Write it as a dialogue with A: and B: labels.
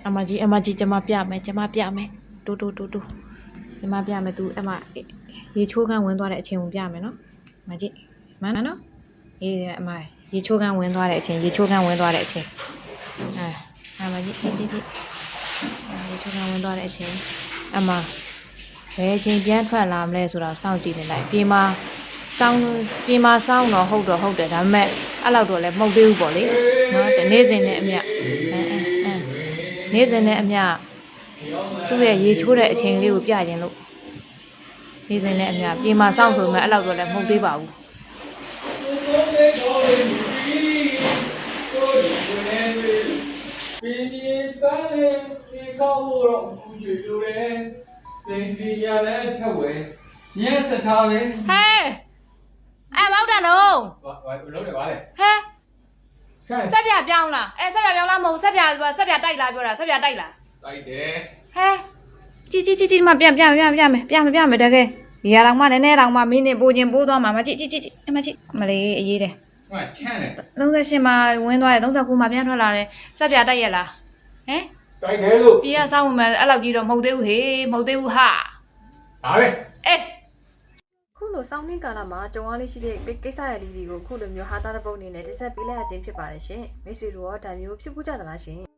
A: အမကြီးကျမပြမယ်တူကျမပြမယ်သူအမရေချိုးခန်းဝင်သွားတဲ့အချိန်ကိုပြမယ်နော်အမကြီးမနော်အေးအမရေချိုးခန်းဝင်သွားတဲ့အချိန်အမကြီးကြည့်ရေချိုးခန်းဝင်သွားတဲ့အချိန်အမဘယ်အချိန်ပြန်ထွက်လာမလဲဆိုတော့စောင့်ကြည့်နေလိုက်ပြေးမစောင်းတော့ဟုတ်တယ်ဒါပေမဲ့အဲ့လောက်တော့လည်းမဟုတ်သေးဘူးပေါ့လေနော်နေ့စဉ်နဲ့အမျှနေ့စဉ်နဲ့အမျှသူ့ရဲ့ရေချိုးတဲ့အချိန်လေးကိုပြခြင်းလို့နေ့စဉ်နဲ့အမျှပြေးမစောင်းဆိုမှအဲ့လောက်တော့လည်းမဟုတ်သေးပါဘူး
B: ပြေကားလေးပြေကောက်ဖို့တော့အခုချွေလိုတယ်စိန်စီရလည်းထက်ဝဲညက်စထားပဲ
A: ဟဲ့အဲ့မောက်တယ်လုံး
B: ဘာလို့လဲပါလဲ
A: ဟဲ့ဆက်ပြပြောင်းလားဆက်ပြပြောင်းလားမဟုတ်ဆက်ပြတိုက်လားပြောတာဆက်ပြတိုက်လား
B: တိုက်တယ်
A: ဟဲ့ကြည့်မပြမယ်တကယ်ဒီရအောင်မနည်းနည်းတော့မှမင်းနေပိုးချင်းပိုးသွားမှာမကြည့်အမကြည့်မလေးအေးတယ်
B: ဟိုချမ်းတယ်
A: 38မှာဝင်သွားတယ်39မှာပြန်ထွက်လာတယ်ဆက်ပြတိုက်ရလားဟမ်
B: တိုက်တယ်လို့
A: ပြေးရစောင်းမယ်အဲ့လောက်ကြီးတော့မဟုတ်သေးဘူးဟေးမဟုတ်သေးဘူးဟာ
B: ဒါပဲ
C: ခုလိုစောင်းနှင်းကာလမှာကြုံရလေးရှိတဲ့ကိစ္စရည်တွေကိုခုလိုမျိုးဟာတာတဲ့ပုံအနေနဲ့တင်ဆက်ပေးလိုက်ရခြင်းဖြစ်ပါတယ်ရှင်မိတ်ဆွေတို့ရောဒါမျိုးဖြစ်ဖို့ကြသလားရှင်